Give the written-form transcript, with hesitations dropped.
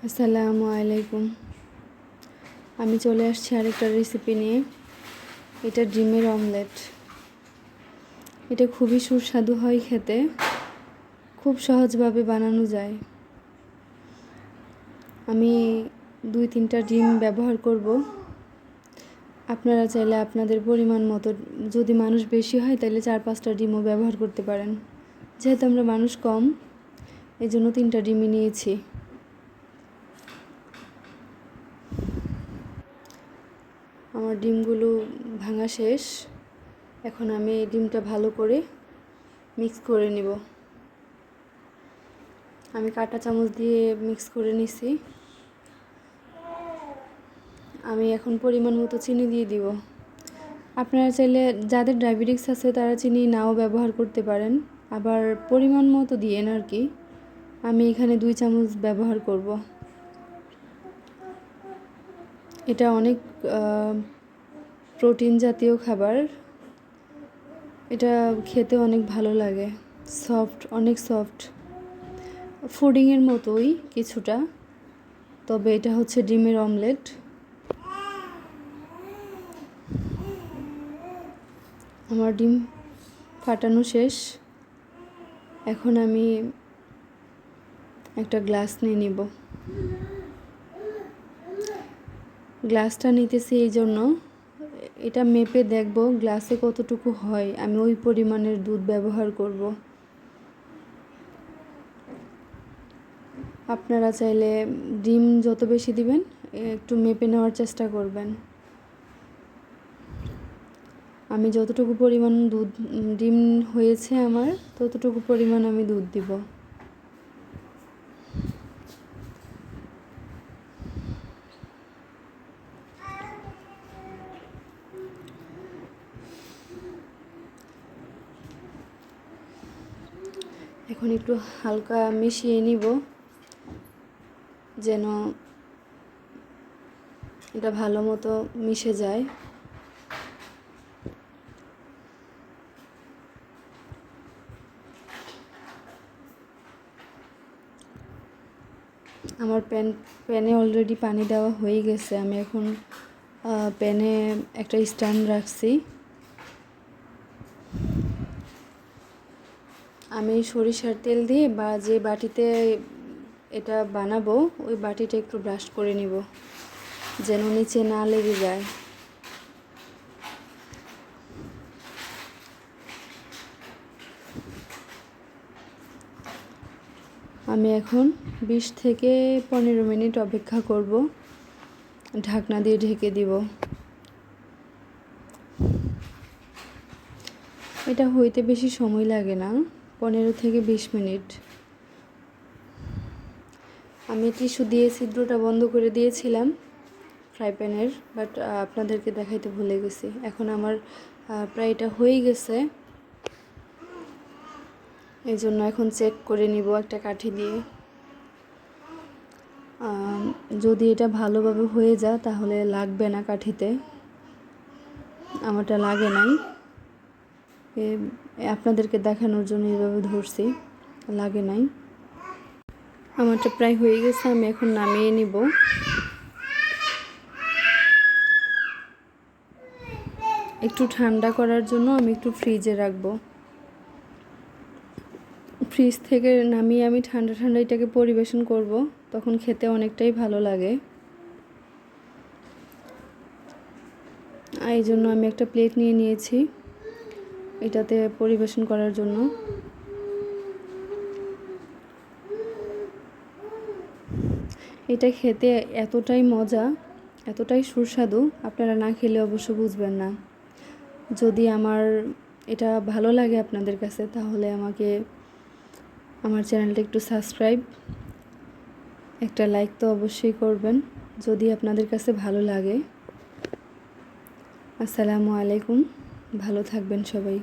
আসসালামু আলাইকুম। আমি চলে আসছি আরেকটা রেসিপি নিয়ে। এটা ডিমের অমলেট। এটা খুবই সুস্বাদু হয় খেতে, খুব সহজভাবে বানানো যায়। আমি 2-3টা ডিম ব্যবহার করব। আপনারা চাইলে আপনাদের পরিমাণ মতো, যদি মানুষ বেশি হয় তাহলে 4-5টা ডিমও ব্যবহার করতে পারেন। যেহেতু আমরা মানুষ কম, এই জন্য 3টা ডিমই নিয়েছি। আমার ডিমগুলো ভাঙা শেষ। এখন আমি এই ডিমটা ভালো করে মিক্স করে নিব। আমি কাঁটা চামচ দিয়ে মিক্স করে নিছি। আমি এখন পরিমাণ মতো চিনি দিয়ে দিব। আপনারা চাইলে, যাদের ডায়াবেটিস আছে তারা চিনি নাও ব্যবহার করতে পারেন, আবার পরিমাণ মতো দিয়েন আর কি। আমি এখানে 2 চামচ ব্যবহার করব। এটা অনেক প্রোটিন জাতীয় খাবার। এটা খেতে অনেক ভালো লাগে, অনেক সফট, ফুডিংয়ের মতোই কিছুটা। তবে এটা হচ্ছে ডিমের অমলেট। আমার ডিম ফাটানো শেষ। এখন আমি একটা গ্লাস নিয়ে নিব। গ্লাসটা নিতেছি এই জন্য, এটা মেপে দেখব গ্লাসে কতটুকু হয়, আমি ওই পরিমাণের দুধ ব্যবহার করব। আপনারা চাইলে ডিম যত বেশি দিবেন একটু মেপে নেওয়ার চেষ্টা করবেন। আমি যতটুকু পরিমাণ ডিম হয়েছে আমার, ততটুকু পরিমাণ আমি দুধ দিব। এখন একটু হালকা মিশিয়ে নিব, যেন এটা ভালো মতো মিশে যায়। আমার প্যানে অলরেডি পানি দেওয়া হয়ে গেছে। আমি এখন প্যানে একটা স্ট্যান্ড রাখছি। আমি সরিষার তেল দিয়ে বা যে বাটিতে এটা বানাবো ওই বাটিটা একটু ব্রাশ করে নিব, যেন নিচে না লেগে যায়। আমি এখন 20 থেকে 15 মিনিট অপেক্ষা করব, ঢাকনা দিয়ে ঢেকে দিব। এটা হইতে বেশি সময় লাগে না, 15 থেকে 20 মিনিট। আমি টিস্যু দিয়ে ছিদ্রটা বন্ধ করে দিয়েছিলাম ফ্রাই প্যানের, বাট আপনাদেরকে দেখাইতে ভুলে গেছি। এখন আমার প্রায় এটা হয়ে গেছে, এই জন্য এখন চেক করে নিব একটা কাঠি দিয়ে। যদি এটা ভালোভাবে হয়ে যায় তাহলে লাগবে না কাঠিতে, আমারটা লাগে নাই। আপনাদেরকে দেখানোর জন্য এইভাবে ধরছি, লাগে নাই। আমারটা প্রায় হয়ে গেছে, আমি এখন নামিয়ে নিব। একটু ঠান্ডা করার জন্য আমি একটু ফ্রিজে রাখবো। ফ্রিজ থেকে নামিয়ে আমি ঠান্ডা ঠান্ডা এটাকে পরিবেশন করব, তখন খেতে অনেকটাই ভালো লাগে। এই জন্য আমি একটা প্লেট নিয়ে নিয়েছি এটাতে পরিবেশন করার জন্য। এটা খেতে এতটাই মজা, এতটাই সুস্বাদু, আপনারা না খেলে অবশ্য বুঝবেন না। যদি আমার এটা ভালো লাগে আপনাদের কাছে, তাহলে আমাকে আমার চ্যানেলটা একটু সাবস্ক্রাইব, একটা লাইক তো অবশ্যই করবেন যদি আপনাদের কাছে ভালো লাগে। আসসালামু আলাইকুম, ভালো থাকবেন সবাই।